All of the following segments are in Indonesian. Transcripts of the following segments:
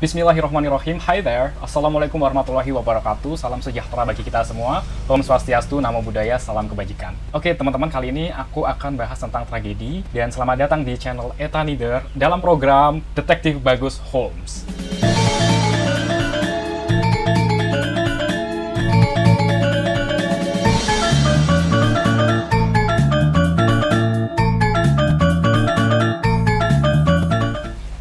Bismillahirrahmanirrahim. Hi there. Assalamualaikum warahmatullahi wabarakatuh. Salam sejahtera bagi kita semua. Om Swastiastu, Namo Buddhaya, salam kebajikan. Oke, teman-teman, kali ini aku akan bahas tentang tragedi. Dan selamat datang di channel Eta Nieder dalam program Detektif Bagus Holmes.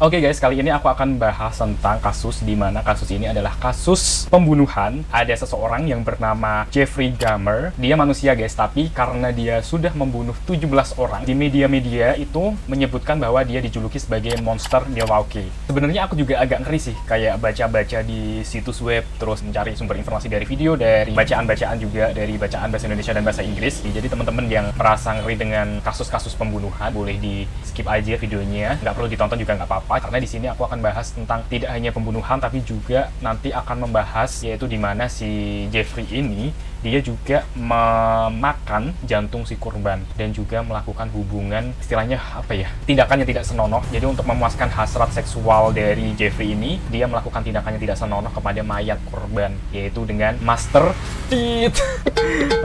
Oke guys, kali ini aku akan bahas tentang kasus di mana kasus ini adalah kasus pembunuhan. Ada seseorang yang bernama Jeffrey Dahmer. Dia manusia guys, tapi karena dia sudah membunuh 17 orang, di media-media itu menyebutkan bahwa dia dijuluki sebagai monster Milwaukee. Sebenarnya aku juga agak ngeri sih, kayak baca-baca di situs web, terus mencari sumber informasi dari video, dari bacaan-bacaan juga, dari bacaan bahasa Indonesia dan bahasa Inggris. Jadi teman-teman yang merasa ngeri dengan kasus-kasus pembunuhan, boleh di skip aja videonya, nggak perlu ditonton juga nggak apa-apa. Karena di sini aku akan bahas tentang tidak hanya pembunuhan, tapi juga nanti akan membahas yaitu di mana si Jeffrey ini dia juga memakan jantung si korban dan juga melakukan hubungan, istilahnya apa ya, tindakannya tidak senonoh. Jadi untuk memuaskan hasrat seksual dari Jeffrey ini, dia melakukan tindakannya tidak senonoh kepada mayat korban, yaitu dengan master teeth.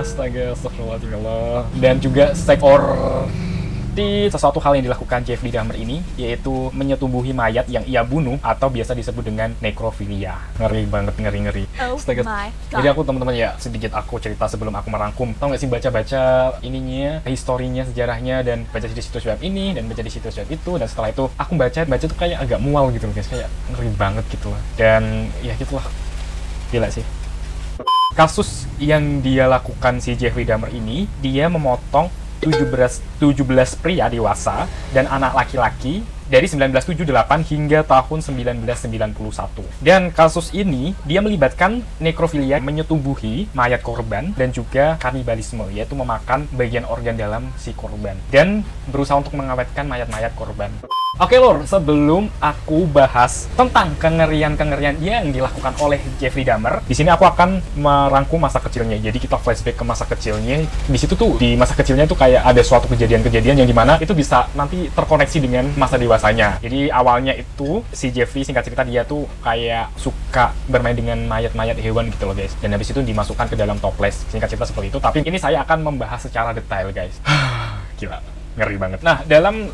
Astaga, astagfirullahaladzim. Dan juga sesuatu hal yang dilakukan Jeffrey Dahmer ini, yaitu menyetubuhi mayat yang ia bunuh atau biasa disebut dengan nekrofilia. Ngeri banget, ngeri. Oh my God. Jadi aku teman-teman ya, sedikit aku cerita sebelum aku merangkum. Tahu nggak sih, baca-baca ininya, historinya, sejarahnya, dan baca di situs web ini dan baca di situs web itu, dan setelah itu aku baca tuh kayak agak mual gitu guys, kayak ngeri banget gitu lah. Dan ya gitulah, gila sih. Kasus yang dia lakukan si Jeffrey Dahmer ini, dia memotong 17 pria dewasa dan anak laki-laki dari 1978 hingga tahun 1991. Dan kasus ini dia melibatkan nekrofilia, menyetubuhi mayat korban, dan juga kanibalisme, yaitu memakan bagian organ dalam si korban dan berusaha untuk mengawetkan mayat-mayat korban. Oke lor, sebelum aku bahas tentang kengerian-kengerian yang dilakukan oleh Jeffrey Dahmer, di sini aku akan merangkum masa kecilnya. Jadi kita flashback ke masa kecilnya. Di situ tuh, di masa kecilnya tuh kayak ada suatu kejadian-kejadian yang dimana itu bisa nanti terkoneksi dengan masa dewasanya. Jadi awalnya itu si Jeffrey, singkat cerita, dia tuh kayak suka bermain dengan mayat-mayat hewan gitu loh guys. Dan habis itu dimasukkan ke dalam toples. Singkat cerita seperti itu. Tapi ini saya akan membahas secara detail guys. Gila. Ngeri banget. Nah, dalam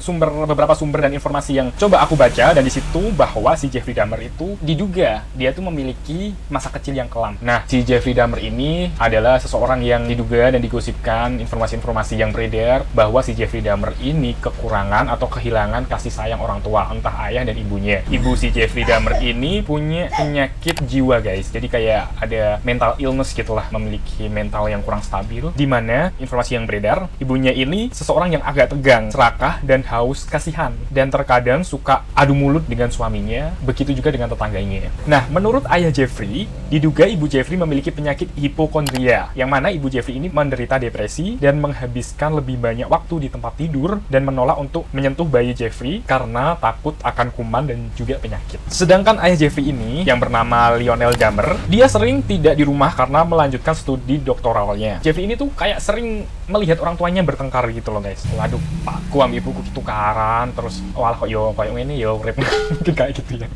beberapa sumber dan informasi yang coba aku baca, dan di situ bahwa si Jeffrey Dahmer itu diduga dia tuh memiliki masa kecil yang kelam. Nah, si Jeffrey Dahmer ini adalah seseorang yang diduga dan digosipkan informasi-informasi yang beredar bahwa si Jeffrey Dahmer ini kekurangan atau kehilangan kasih sayang orang tua, entah ayah dan ibunya. Ibu si Jeffrey Dahmer ini punya penyakit jiwa guys. Jadi kayak ada mental illness gitulah, memiliki mental yang kurang stabil, di mana informasi yang beredar, ibunya ini seseorang yang agak tegang, serakah, dan haus kasihan, dan terkadang suka adu mulut dengan suaminya, begitu juga dengan tetangganya. Nah, menurut ayah Jeffrey, diduga ibu Jeffrey memiliki penyakit hipokondria, yang mana ibu Jeffrey ini menderita depresi dan menghabiskan lebih banyak waktu di tempat tidur dan menolak untuk menyentuh bayi Jeffrey karena takut akan kuman dan juga penyakit. Sedangkan ayah Jeffrey ini, yang bernama Lionel Dahmer, dia sering tidak di rumah karena melanjutkan studi doktoralnya. Jeffrey ini tuh kayak sering melihat orang tuanya bertengkar gitu loh guys. Waduh, pakku sama ibuku tukaran, terus walah kok yo kayak ini yo rep mungkin kayak gitu ya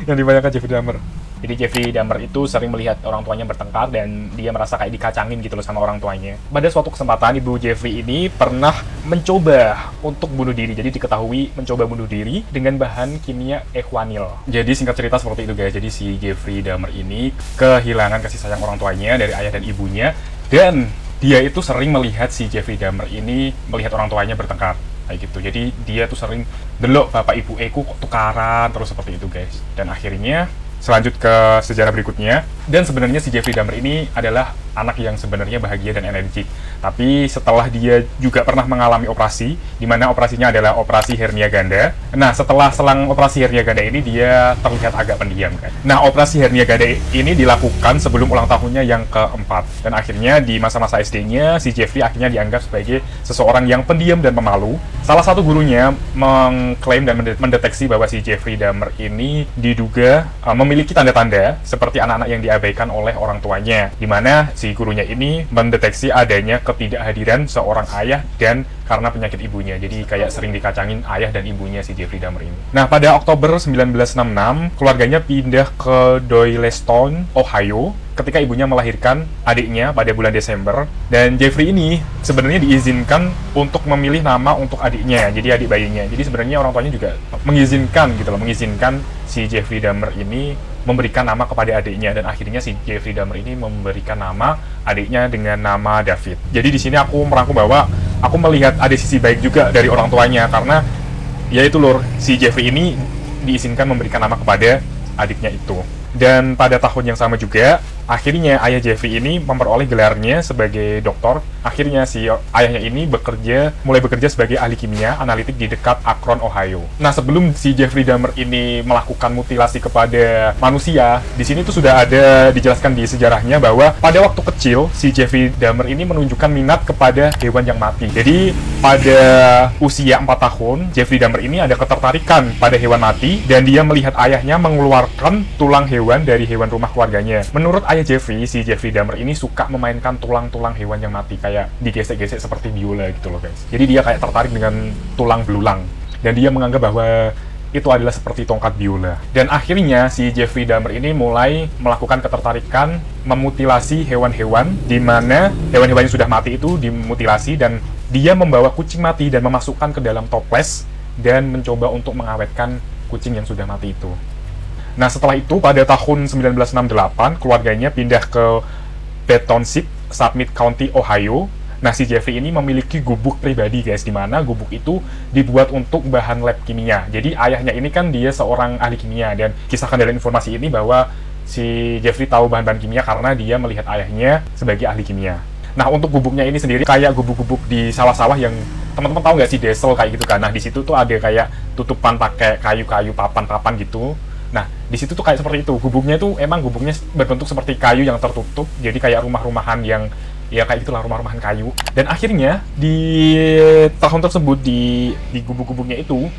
yang dibayangkan Jeffrey Dahmer. Jadi Jeffrey Dahmer itu sering melihat orang tuanya bertengkar dan dia merasa kayak dikacangin gitu loh sama orang tuanya. Pada suatu kesempatan, ibu Jeffrey ini pernah mencoba untuk bunuh diri. Jadi diketahui mencoba bunuh diri dengan bahan kimia echwanil. Jadi singkat cerita seperti itu guys. Jadi si Jeffrey Dahmer ini kehilangan kasih sayang orang tuanya dari ayah dan ibunya, dan dia itu sering melihat si Jeffrey Dahmer ini melihat orang tuanya bertengkar kayak gitu. Jadi dia tuh sering delok bapak ibu kok tukaran terus seperti itu guys. Dan akhirnya selanjut ke sejarah berikutnya. Dan sebenarnya si Jeffrey Dahmer ini adalah anak yang sebenarnya bahagia dan energik. Tapi setelah dia juga pernah mengalami operasi, di mana operasinya adalah operasi hernia ganda. Nah, setelah selang operasi hernia ganda ini, dia terlihat agak pendiam kan. Nah, operasi hernia ganda ini dilakukan sebelum ulang tahunnya yang keempat. Dan akhirnya di masa-masa SD-nya, si Jeffrey akhirnya dianggap sebagai seseorang yang pendiam dan pemalu. Salah satu gurunya mengklaim dan mendeteksi bahwa si Jeffrey Dahmer ini diduga memiliki tanda-tanda seperti anak-anak yang diabaikan oleh orang tuanya, di mana si gurunya ini mendeteksi adanya ketidakhadiran seorang ayah dan karena penyakit ibunya. Jadi kayak sering dikacangin ayah dan ibunya si Jeffrey Dahmer ini. Nah, pada Oktober 1966, keluarganya pindah ke Doylestown, Ohio, ketika ibunya melahirkan adiknya pada bulan Desember. Dan Jeffrey ini sebenarnya diizinkan untuk memilih nama untuk adiknya, jadi adik bayinya. Jadi sebenarnya orang tuanya juga mengizinkan gitu loh, mengizinkan si Jeffrey Dahmer ini memberikan nama kepada adiknya, dan akhirnya si Jeffrey Dahmer ini memberikan nama adiknya dengan nama David. Jadi di sini aku merangkum bahwa aku melihat ada sisi baik juga dari orang tuanya, karena ya itu lur, si Jeffrey ini diizinkan memberikan nama kepada adiknya itu. Dan pada tahun yang sama juga, akhirnya ayah Jeffrey ini memperoleh gelarnya sebagai doktor. Akhirnya si ayahnya ini mulai bekerja sebagai ahli kimia analitik di dekat Akron, Ohio. Nah, sebelum si Jeffrey Dahmer ini melakukan mutilasi kepada manusia, di sini tuh sudah ada dijelaskan di sejarahnya bahwa pada waktu kecil si Jeffrey Dahmer ini menunjukkan minat kepada hewan yang mati. Jadi pada usia 4 tahun, Jeffrey Dahmer ini ada ketertarikan pada hewan mati, dan dia melihat ayahnya mengeluarkan tulang hewan dari hewan rumah keluarganya. Menurut ayah Jeffrey, si Jeffrey Dahmer ini suka memainkan tulang-tulang hewan yang mati, kayak digesek-gesek seperti biola gitu loh guys. Jadi dia kayak tertarik dengan tulang belulang, dan dia menganggap bahwa itu adalah seperti tongkat biola. Dan akhirnya si Jeffrey Dahmer ini mulai melakukan ketertarikan memutilasi hewan-hewan, di mana hewan-hewan yang sudah mati itu dimutilasi, dan dia membawa kucing mati dan memasukkan ke dalam toples dan mencoba untuk mengawetkan kucing yang sudah mati itu. Nah, setelah itu pada tahun 1968, keluarganya pindah ke Bethtownship, Summit County, Ohio. Nah, si Jeffrey ini memiliki gubuk pribadi guys, di mana gubuk itu dibuat untuk bahan lab kimia. Jadi ayahnya ini kan dia seorang ahli kimia, dan kisahkan dalam informasi ini bahwa si Jeffrey tahu bahan-bahan kimia karena dia melihat ayahnya sebagai ahli kimia. Nah, untuk gubuknya ini sendiri kayak gubuk-gubuk di sawah-sawah yang teman-teman tahu nggak sih, desel kayak gitu kan. Nah, di situ tuh ada kayak tutupan pakai kayu-kayu, papan-papan gitu. Nah, di situ tuh kayak seperti itu. Gubuknya itu emang gubuknya berbentuk seperti kayu yang tertutup. Jadi kayak rumah-rumahan yang ya kayak itulah, rumah-rumahan kayu. Dan akhirnya di tahun tersebut di gubuk-gubuknya itu,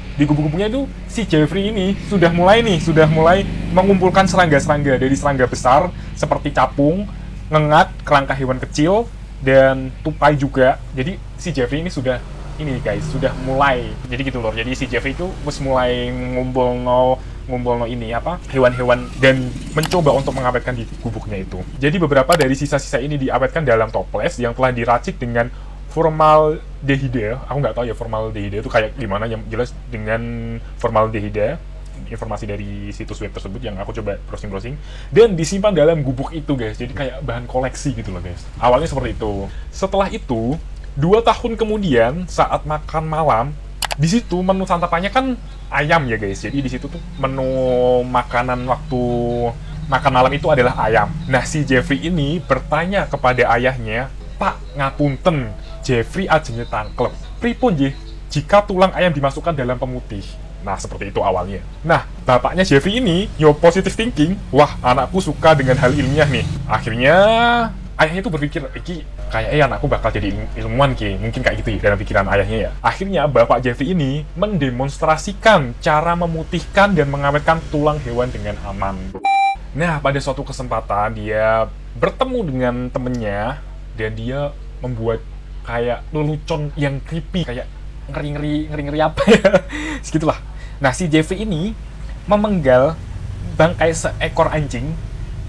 si Jeffrey ini sudah mulai mengumpulkan serangga-serangga, dari serangga besar seperti capung, ngengat, kerangka hewan kecil, dan tupai juga. Jadi si Jeffrey ini sudah mulai. Jadi gitu loh. Jadi si Jeffrey itu mulai ngumpul hewan-hewan, dan mencoba untuk mengawetkan di gubuknya itu. Jadi beberapa dari sisa-sisa ini diawetkan dalam toples yang telah diracik dengan formaldehida. Aku nggak tahu ya formaldehida itu kayak gimana, yang jelas dengan formaldehida. Informasi dari situs web tersebut yang aku coba browsing-browsing, dan disimpan dalam gubuk itu guys. Jadi kayak bahan koleksi gitu loh guys. Awalnya seperti itu. Setelah itu 2 tahun kemudian, saat makan malam, di situ menu santapannya kan ayam ya guys. Jadi di situ tuh menu makanan waktu makan malam itu adalah ayam. Nah, si Jeffrey ini bertanya kepada ayahnya, "Pak, ngapunten, Jeffrey ajenge tangklep. Pripun nggih jika tulang ayam dimasukkan dalam pemutih?" Nah, seperti itu awalnya. Nah, bapaknya Jeffrey ini, positive thinking, wah, anakku suka dengan hal ilmiah nih. Akhirnya ayahnya itu berpikir, iki kayaknya anakku bakal jadi ilmuwan ki, mungkin kayak gitu ya dalam pikiran ayahnya ya. Akhirnya bapak Jeffrey ini mendemonstrasikan cara memutihkan dan mengawetkan tulang hewan dengan aman. Nah, pada suatu kesempatan dia bertemu dengan temennya, dan dia membuat kayak lelucon yang creepy, kayak ngeri apa ya, segitulah. Nah, si Jeffrey ini memenggal bangkai seekor anjing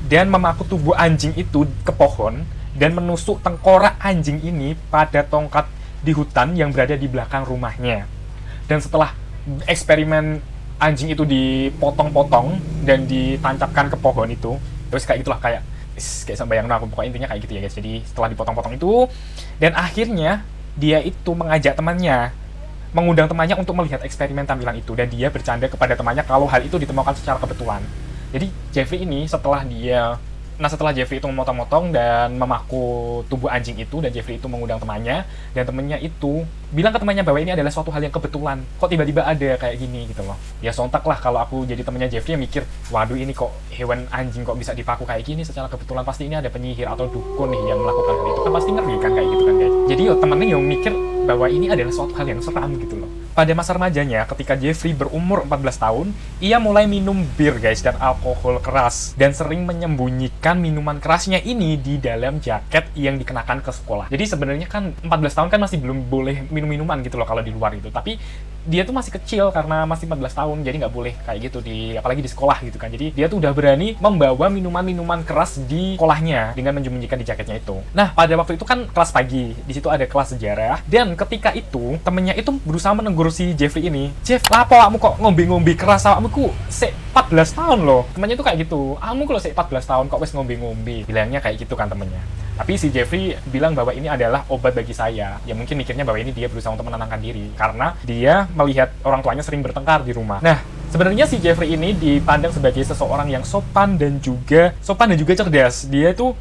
dan memaku tubuh anjing itu ke pohon, dan menusuk tengkorak anjing ini pada tongkat di hutan yang berada di belakang rumahnya. Dan setelah eksperimen anjing itu dipotong-potong dan ditancapkan ke pohon itu, terus kayak gitulah, kayak sampai yang aku pokoknya intinya kayak gitu ya guys. Jadi setelah dipotong-potong itu, dan akhirnya dia itu mengundang temannya untuk melihat eksperimen tampilan itu, dan dia bercanda kepada temannya kalau hal itu ditemukan secara kebetulan. Jadi Jeffrey ini setelah Jeffrey itu memotong-motong dan memaku tubuh anjing itu, dan Jeffrey itu mengundang temannya, dan temannya itu bilang ke temannya bahwa ini adalah suatu hal yang kebetulan, kok tiba-tiba ada kayak gini gitu loh. Ya sontak lah kalau aku jadi temannya Jeffrey, mikir, waduh, ini kok hewan anjing kok bisa dipaku kayak gini secara kebetulan, pasti ini ada penyihir atau dukun nih yang melakukan hal itu, kan pasti ngeri kan kayak gitu kan guys. Jadi temennya yang mikir bahwa ini adalah suatu hal yang seram gitu loh. pada masa remajanya, ketika Jeffrey berumur 14 tahun, ia mulai minum bir guys dan alkohol keras dan sering menyembunyikan minuman kerasnya ini di dalam jaket yang dikenakan ke sekolah. Jadi sebenarnya kan 14 tahun kan masih belum boleh minum minuman gitu loh kalau di luar itu, tapi dia tuh masih kecil karena masih 14 tahun, jadi nggak boleh kayak gitu apalagi di sekolah gitu kan. Jadi dia tuh udah berani membawa minuman-minuman keras di sekolahnya dengan menyembunyikan di jaketnya itu. Nah, pada waktu itu kan kelas pagi, di situ ada kelas sejarah, dan ketika itu temennya itu berusaha menegur si Jeffrey ini. Jeff, lapo kamu kok ngombe-ngombe keras, awakmu ku sik 14 tahun loh. Temennya tuh kayak gitu, kamu kalau sik 14 tahun kok wes ngombe-ngombe. Bilangnya kayak gitu kan temennya. Tapi si Jeffrey bilang bahwa ini adalah obat bagi saya. Ya mungkin mikirnya bahwa ini dia berusaha untuk menenangkan diri karena dia melihat orang tuanya sering bertengkar di rumah. Nah, sebenarnya si Jeffrey ini dipandang sebagai seseorang yang sopan dan juga cerdas. Dia tuh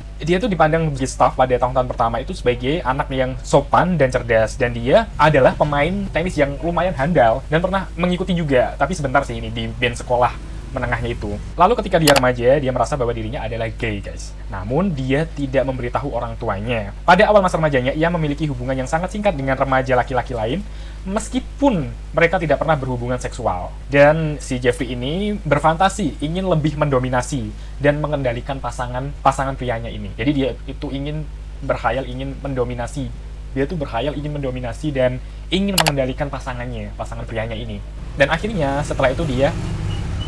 dipandang di staff pada tahun-tahun pertama itu sebagai anak yang sopan dan cerdas, dan dia adalah pemain tenis yang lumayan handal dan pernah mengikuti juga. Tapi sebentar sih ini di band sekolah menengahnya itu. Lalu ketika dia remaja, dia merasa bahwa dirinya adalah gay, guys. Namun, dia tidak memberitahu orang tuanya. Pada awal masa remajanya, ia memiliki hubungan yang sangat singkat dengan remaja laki-laki lain, meskipun mereka tidak pernah berhubungan seksual. Dan si Jeffrey ini berfantasi, ingin lebih mendominasi dan mengendalikan pasangan prianya ini. Jadi dia itu berkhayal ingin mendominasi. Dia tuh berkhayal ingin mendominasi dan ingin mengendalikan pasangan prianya ini. Dan akhirnya, setelah itu dia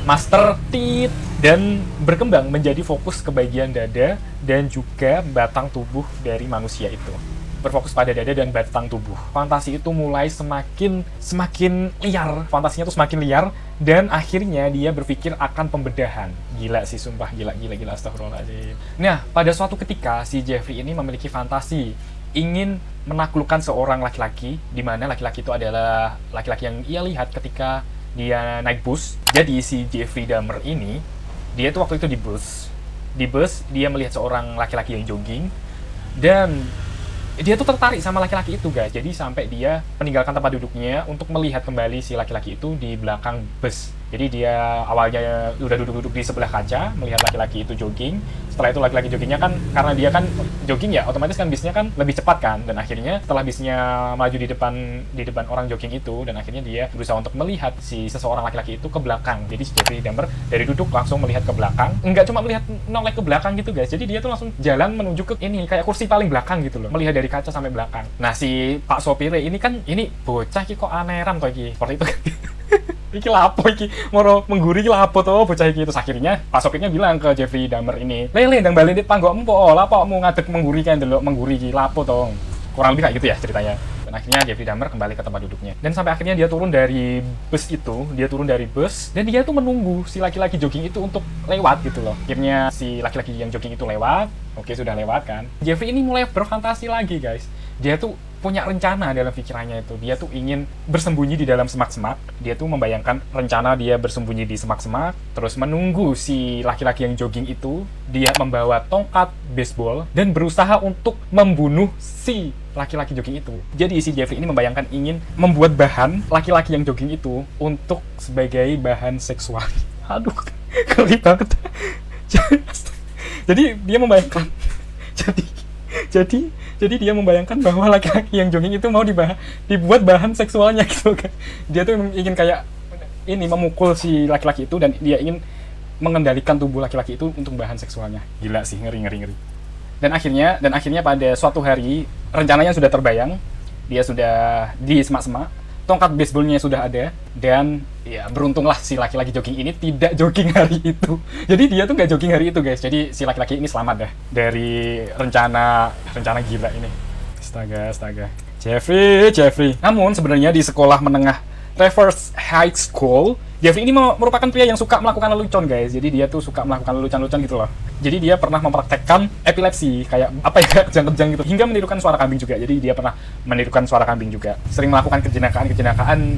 master tit dan berkembang menjadi fokus ke bagian dada dan juga batang tubuh dari manusia itu. Berfokus pada dada dan batang tubuh. Fantasi itu mulai semakin liar. Fantasinya tuh semakin liar dan akhirnya dia berpikir akan pembedahan. Gila sih, sumpah gila astagfirullahaladzim. Nah, pada suatu ketika si Jeffrey ini memiliki fantasi ingin menaklukkan seorang laki-laki, di mana laki-laki itu adalah laki-laki yang ia lihat ketika dia naik bus. Jadi si Jeffrey Dahmer ini, dia tuh waktu itu di bus dia melihat seorang laki-laki yang jogging dan dia tuh tertarik sama laki-laki itu, guys. Jadi sampai dia meninggalkan tempat duduknya untuk melihat kembali si laki-laki itu di belakang bus. Jadi dia awalnya udah duduk-duduk di sebelah kaca melihat laki-laki itu jogging. Setelah itu laki-laki joggingnya kan, karena dia kan jogging ya, otomatis kan bisnya kan lebih cepat kan. Dan akhirnya setelah bisnya maju di depan orang jogging itu, dan akhirnya dia berusaha untuk melihat si seseorang laki-laki itu ke belakang. Jadi si Jeffrey Dahmer dari duduk langsung melihat ke belakang. Enggak cuma melihat noleh ke belakang gitu, guys. Jadi dia tuh langsung jalan menuju ke ini kayak kursi paling belakang gitu loh. Melihat dari kaca sampai belakang. Nah, si Pak sopire ini kan, ini bocah iki kok aneran kok iki. Seperti itu. Iki lapo iki, moro mengguri iki lapo to bocah iki. Terus akhirnya Pak sopirnya bilang ke Jeffrey Dahmer ini, "Lele ndang bali dit panggokmu po, lapo mu ngadeg mengguri kan delok mengguri iki lapo to." Kurang lebih kayak gitu ya ceritanya. Dan akhirnya Jeffrey Dahmer kembali ke tempat duduknya. Dan sampai akhirnya dia turun dari bus dan dia tuh menunggu si laki-laki jogging itu untuk lewat gitu loh. Akhirnya si laki-laki yang jogging itu lewat. Oke, sudah lewat kan. Jeffrey ini mulai berfantasi lagi, guys. Dia tuh punya rencana dalam pikirannya itu. Dia tuh ingin bersembunyi di dalam semak-semak. Dia tuh membayangkan rencana dia bersembunyi di semak-semak, terus menunggu si laki-laki yang jogging itu. Dia membawa tongkat baseball dan berusaha untuk membunuh si laki-laki jogging itu. Jadi si Jeffrey ini membayangkan ingin membuat bahan laki-laki yang jogging itu untuk sebagai bahan seksual. Aduh, ngeri banget. Jadi dia membayangkan jadi dia membayangkan bahwa laki-laki yang jogging itu mau dibuat bahan seksualnya gitu kan. Dia tuh ingin kayak ini memukul si laki-laki itu dan dia ingin mengendalikan tubuh laki-laki itu untuk bahan seksualnya. Gila sih, ngeri. Dan akhirnya pada suatu hari rencananya sudah terbayang. Dia sudah di semak-semak, tongkat baseballnya sudah ada, dan ya beruntunglah si laki-laki jogging ini tidak jogging hari itu. Jadi dia tuh nggak jogging hari itu, guys. Jadi si laki-laki ini selamat dah dari rencana gila ini. Astaga. Jeffrey. Namun sebenarnya di sekolah menengah Traverse High School, Jeffrey ini merupakan pria yang suka melakukan lelucon, guys. Jadi dia tuh suka melakukan lelucon gitu loh. Jadi dia pernah mempraktekkan epilepsi, kayak apa ya, kejang-kejang gitu, hingga menirukan suara kambing juga. Jadi dia pernah menirukan suara kambing juga. Sering melakukan kejenakaan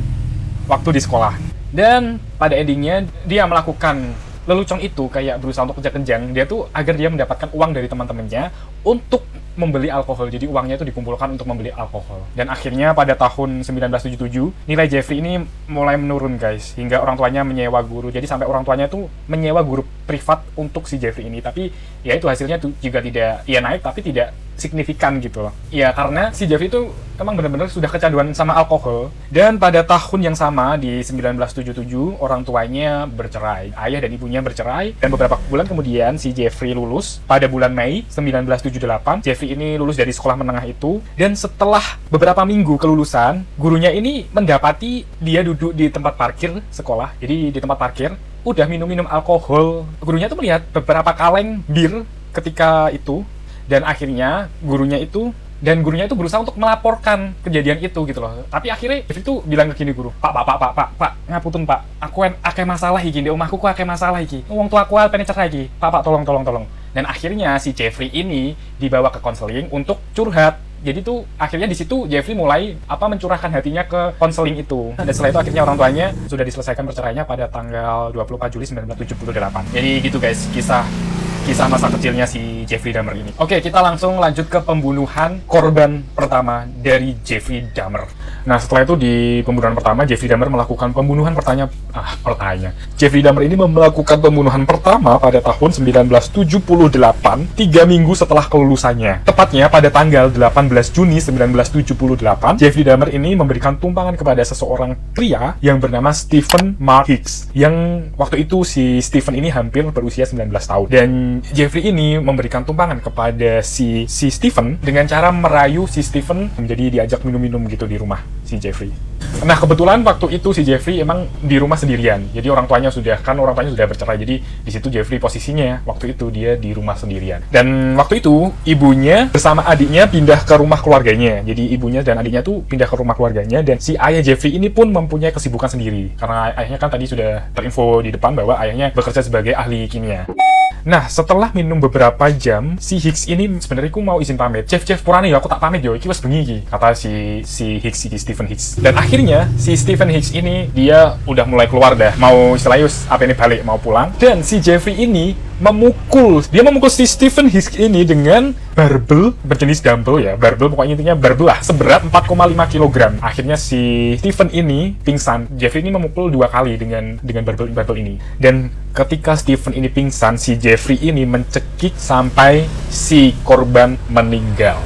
waktu di sekolah. Dan pada endingnya dia melakukan lelucon itu kayak berusaha untuk kejang-kejang. Dia tuh agar dia mendapatkan uang dari teman-temannya untuk membeli alkohol. Jadi uangnya itu dikumpulkan untuk membeli alkohol. Dan akhirnya pada tahun 1977, nilai Jeffrey ini mulai menurun, guys. Hingga orang tuanya menyewa guru. Jadi sampai orang tuanya tuh menyewa guru privat untuk si Jeffrey ini. Tapi ya itu hasilnya tuh juga tidak, ya naik tapi tidak signifikan gitu loh. Ya karena si Jeffrey itu emang benar-benar sudah kecanduan sama alkohol. Dan pada tahun yang sama di 1977 orang tuanya bercerai. Ayah dan ibunya bercerai dan beberapa bulan kemudian si Jeffrey lulus pada bulan Mei 1978. Jeffrey ini lulus dari sekolah menengah itu dan setelah beberapa minggu kelulusan, gurunya ini mendapati dia duduk di tempat parkir sekolah. Jadi di tempat parkir udah minum-minum alkohol. Gurunya tuh melihat beberapa kaleng bir ketika itu dan akhirnya gurunya itu berusaha untuk melaporkan kejadian itu gitu loh. Tapi akhirnya Jeffrey itu bilang ke gini guru, Pak, ngaputun Pak, aku akeh masalah iki, di omahku akeh masalah iki. Wong tua aku pengen cerai iki. Pak, tolong. Dan akhirnya si Jeffrey ini dibawa ke konseling untuk curhat. Jadi tuh akhirnya di situ Jeffrey mulai mencurahkan hatinya ke konseling itu. Dan setelah itu akhirnya orang tuanya sudah diselesaikan perceraiannya pada tanggal 24 Juli 1978. Jadi gitu guys, kisah masa kecilnya si Jeffrey Dahmer ini. Oke, kita langsung lanjut ke pembunuhan korban pertama dari Jeffrey Dahmer. Nah, setelah itu di pembunuhan pertama, Jeffrey Dahmer melakukan pembunuhan Jeffrey Dahmer ini melakukan pembunuhan pertama pada tahun 1978, 3 minggu setelah kelulusannya. Tepatnya pada tanggal 18 Juni 1978, Jeffrey Dahmer ini memberikan tumpangan kepada seseorang pria yang bernama Stephen Mark Hicks. Yang waktu itu si Stephen ini hampir berusia 19 tahun. Dan Jeffrey ini memberikan tumpangan kepada si Stephen dengan cara merayu si Stephen menjadi diajak minum-minum gitu di rumah si Jeffrey. Nah, kebetulan waktu itu si Jeffrey emang di rumah sendirian. Jadi orang tuanya sudah bercerai. Jadi di situ Jeffrey posisinya waktu itu dia di rumah sendirian. Dan waktu itu ibunya bersama adiknya pindah ke rumah keluarganya. Jadi ibunya dan adiknya tuh pindah ke rumah keluarganya dan si ayah Jeffrey ini pun mempunyai kesibukan sendiri. Karena ayahnya kan tadi sudah terinfo di depan bahwa ayahnya bekerja sebagai ahli kimia. Nah, setelah minum beberapa jam, si Hicks ini sebenarnya aku mau izin pamit. Chef purane ya, aku tak pamit yo, iki wis bengi iki, kata si Hicks, Stephen Hicks. Dan akhirnya si Stephen Hicks ini dia udah mulai keluar dah, mau istilahnya apa ini balik mau pulang. Dan si Jeffrey ini memukul si Stephen Hicks ini dengan barbel berjenis dumbbell ya, barbel pokoknya intinya barbel lah, seberat 4,5 kg. Akhirnya si Stephen ini pingsan. Jeffrey ini memukul 2 kali dengan barbel ini. Dan ketika Stephen ini pingsan, si Jeffrey ini mencekik sampai si korban meninggal.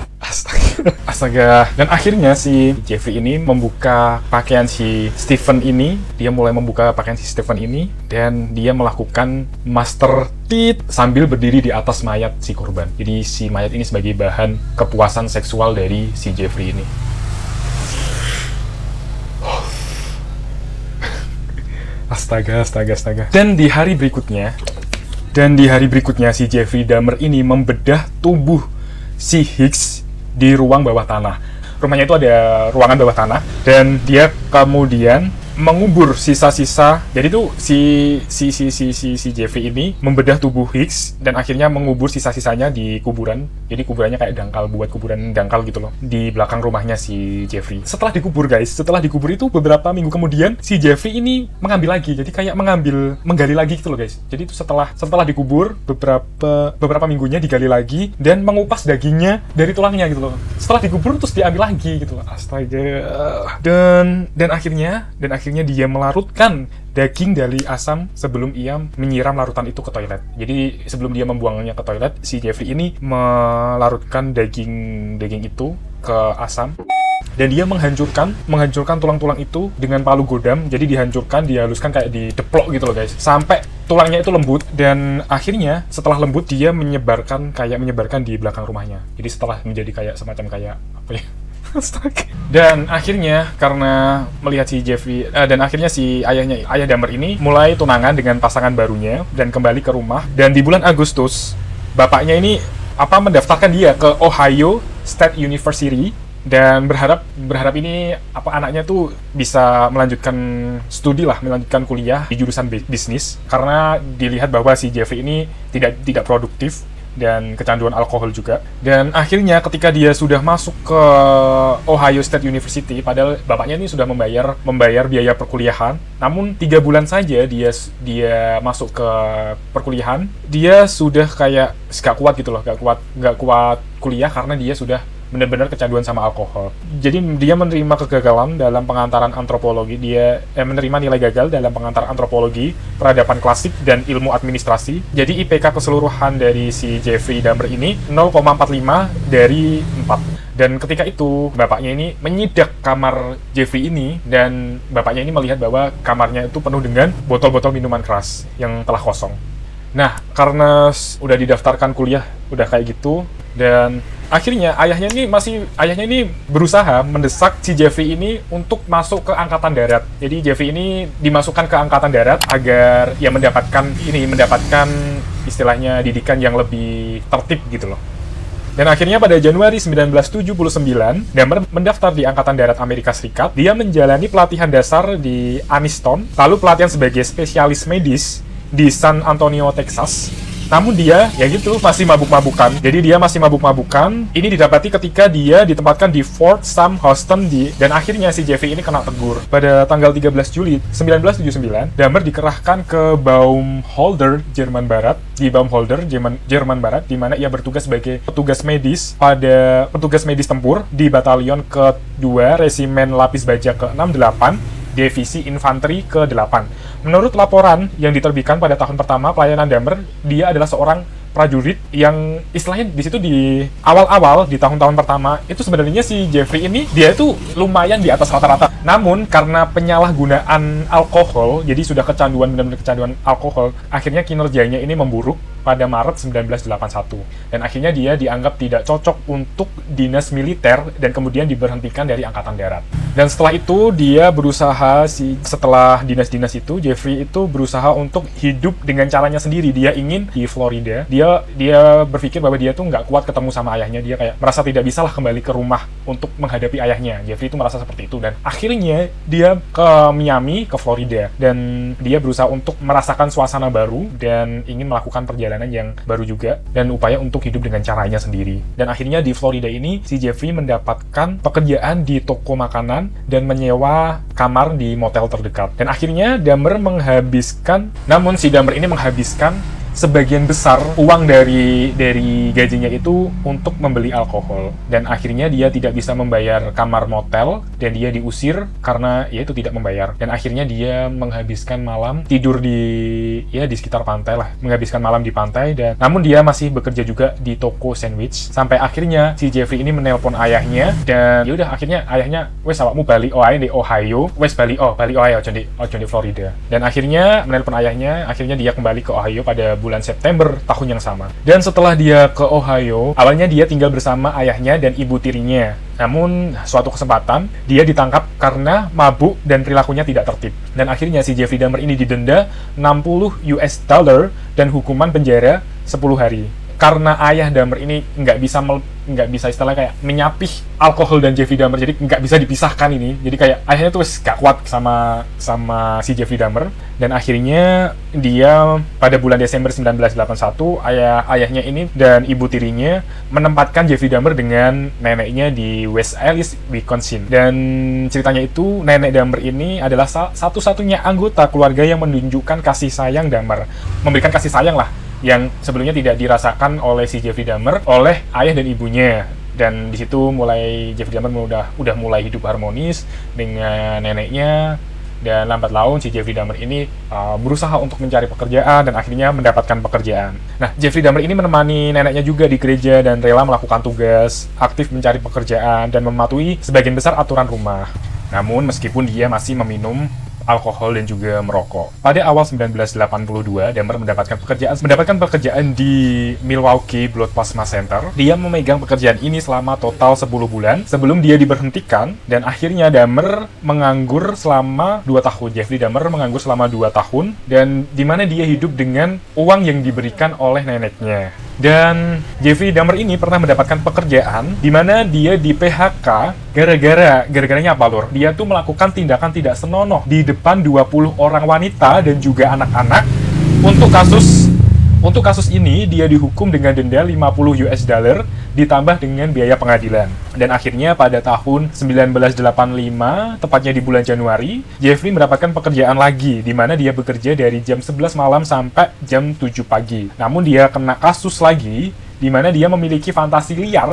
Astaga. Dan akhirnya si Jeffrey ini membuka pakaian si Stephen ini. Dia mulai membuka pakaian si Stephen ini dan dia melakukan master tit sambil berdiri di atas mayat si korban. Jadi si mayat ini sebagai bahan kepuasan seksual dari si Jeffrey ini. Astaga. Dan di hari berikutnya si Jeffrey Dahmer ini membedah tubuh si Hicks di ruang bawah tanah. Rumahnya itu ada ruangan bawah tanah dan dia kemudian mengubur sisa-sisa. Jadi tuh si Jeffrey ini membedah tubuh Hicks dan akhirnya mengubur sisa-sisanya di kuburan. Jadi kuburannya kayak dangkal, buat kuburan dangkal gitu loh di belakang rumahnya si Jeffrey. Setelah dikubur itu beberapa minggu kemudian si Jeffrey ini mengambil lagi. Jadi kayak menggali lagi gitu loh guys. Jadi itu setelah dikubur beberapa minggunya digali lagi dan mengupas dagingnya dari tulangnya gitu loh. Setelah dikubur terus diambil lagi gitu loh. Astaga. Dan akhirnya dia melarutkan daging dari asam sebelum ia menyiram larutan itu ke toilet. Jadi sebelum dia membuangnya ke toilet, si Jeffrey ini melarutkan daging itu ke asam dan dia menghancurkan tulang-tulang itu dengan palu godam. Jadi dihaluskan kayak dideplok gitu loh guys, sampai tulangnya itu lembut. Dan akhirnya setelah lembut dia menyebarkan di belakang rumahnya. Jadi setelah menjadi kayak semacam kayak apa ya, dan akhirnya karena melihat si Jeffrey si ayah Dahmer ini mulai tunangan dengan pasangan barunya dan kembali ke rumah. Dan di bulan Agustus bapaknya ini mendaftarkan dia ke Ohio State University dan berharap ini anaknya tuh bisa melanjutkan kuliah di jurusan bisnis, karena dilihat bahwa si Jeffrey ini tidak produktif dan kecanduan alkohol juga. Dan akhirnya ketika dia sudah masuk ke Ohio State University, padahal bapaknya ini sudah membayar biaya perkuliahan, namun 3 bulan saja dia masuk ke perkuliahan, dia sudah kayak gak kuat gitu loh, gak kuat kuliah karena dia sudah benar-benar kecanduan sama alkohol. Jadi dia menerima kegagalan dalam pengantaran antropologi, dia menerima nilai gagal dalam pengantar antropologi, peradaban klasik, dan ilmu administrasi. Jadi IPK keseluruhan dari si Jeffrey Dahmer ini 0,45 dari 4. Dan ketika itu, bapaknya ini menyidak kamar Jeffrey ini, dan bapaknya ini melihat bahwa kamarnya itu penuh dengan botol-botol minuman keras yang telah kosong. Nah, karena udah didaftarkan kuliah, udah kayak gitu, dan akhirnya ayahnya ini berusaha mendesak si Jeffrey ini untuk masuk ke Angkatan Darat. Jadi Jeffrey ini dimasukkan ke Angkatan Darat agar ya mendapatkan istilahnya didikan yang lebih tertib gitu loh. Dan akhirnya pada Januari 1979, Dahmer mendaftar di Angkatan Darat Amerika Serikat. Dia menjalani pelatihan dasar di Anniston, lalu pelatihan sebagai spesialis medis di San Antonio, Texas. Namun dia, ya gitu, masih mabuk-mabukan. Jadi dia masih mabuk-mabukan. Ini didapati ketika dia ditempatkan di Fort Sam Houston dan akhirnya si Jeffrey ini kena tegur. Pada tanggal 13 Juli 1979, Dahmer dikerahkan ke Baumholder, Jerman Barat. Di Baumholder, Jerman Barat, di mana ia bertugas sebagai petugas medis tempur di Batalion ke-2 Resimen Lapis Baja ke-68, Divisi Infanteri ke-8. Menurut laporan yang diterbitkan pada tahun pertama pelayanan Dahmer, dia adalah seorang prajurit yang istilahnya di situ di awal-awal di tahun-tahun pertama itu sebenarnya si Jeffrey ini dia itu lumayan di atas rata-rata. Namun karena penyalahgunaan alkohol, jadi sudah benar-benar kecanduan alkohol, akhirnya kinerjanya ini memburuk pada Maret 1981. Dan akhirnya dia dianggap tidak cocok untuk dinas militer dan kemudian diberhentikan dari Angkatan Darat. Dan setelah itu dia setelah dinas-dinas itu, Jeffrey itu berusaha untuk hidup dengan caranya sendiri. Dia ingin di Florida. Dia berpikir bahwa dia tuh nggak kuat ketemu sama ayahnya. Dia kayak merasa tidak bisa lah kembali ke rumah untuk menghadapi ayahnya. Jeffrey itu merasa seperti itu. Dan akhirnya dia ke Miami, ke Florida. Dan dia berusaha untuk merasakan suasana baru dan ingin melakukan perjalanan yang baru juga. Dan upaya untuk hidup dengan caranya sendiri. Dan akhirnya di Florida ini, si Jeffrey mendapatkan pekerjaan di toko makanan dan menyewa kamar di motel terdekat. Dan akhirnya Dahmer menghabiskan sebagian besar uang dari gajinya itu untuk membeli alkohol. Dan akhirnya dia tidak bisa membayar kamar motel dan dia diusir karena ya itu tidak membayar. Dan akhirnya dia menghabiskan malam tidur di sekitar pantai lah, menghabiskan malam di pantai. Dan namun dia masih bekerja juga di toko sandwich sampai akhirnya si Jeffrey ini menelpon ayahnya. Dan ya udah akhirnya ayahnya wes awakmu bali di Ohio, wes bali Ohio ojo di Florida. Dan akhirnya menelpon ayahnya, akhirnya dia kembali ke Ohio pada bulan September tahun yang sama. Dan setelah dia ke Ohio, awalnya dia tinggal bersama ayahnya dan ibu tirinya. Namun, suatu kesempatan, dia ditangkap karena mabuk dan perilakunya tidak tertib. Dan akhirnya si Jeffrey Dahmer ini didenda $60 dan hukuman penjara 10 hari. Karena ayah Dahmer ini nggak bisa istilahnya kayak menyapih alkohol dan Jeffrey Dahmer, jadi nggak bisa dipisahkan ini. Jadi kayak ayahnya tuh nggak kuat sama si Jeffrey Dahmer. Dan akhirnya dia pada bulan Desember 1981 ayahnya ini dan ibu tirinya menempatkan Jeffrey Dahmer dengan neneknya di West Allis, Wisconsin. Dan ceritanya itu nenek Dahmer ini adalah satu-satunya anggota keluarga yang menunjukkan kasih sayang Dahmer, memberikan kasih sayang lah yang sebelumnya tidak dirasakan oleh si Jeffrey Dahmer oleh ayah dan ibunya. Dan di situ Jeffrey Dahmer udah mulai hidup harmonis dengan neneknya. Dan lambat laun si Jeffrey Dahmer ini berusaha untuk mencari pekerjaan dan akhirnya mendapatkan pekerjaan. Nah, Jeffrey Dahmer ini menemani neneknya juga di gereja dan rela melakukan tugas, aktif mencari pekerjaan dan mematuhi sebagian besar aturan rumah. Namun meskipun dia masih meminum alkohol dan juga merokok. Pada awal 1982, Dahmer mendapatkan pekerjaan di Milwaukee Blood Plasma Center. Dia memegang pekerjaan ini selama total 10 bulan sebelum dia diberhentikan, dan akhirnya Dahmer menganggur selama 2 tahun. Jeffrey Dahmer menganggur selama 2 tahun, dan di mana dia hidup dengan uang yang diberikan oleh neneknya. Dan Jeffrey Dahmer ini pernah mendapatkan pekerjaan di mana dia di PHK gara-garanya apa, Lur? Dia tuh melakukan tindakan tidak senonoh di depan 20 orang wanita dan juga anak-anak. Untuk kasus ini dia dihukum dengan denda $50 ditambah dengan biaya pengadilan. Dan akhirnya pada tahun 1985, tepatnya di bulan Januari, Jeffrey mendapatkan pekerjaan lagi, di mana dia bekerja dari jam 11 malam sampai jam 7 pagi. Namun dia kena kasus lagi, di mana dia memiliki fantasi liar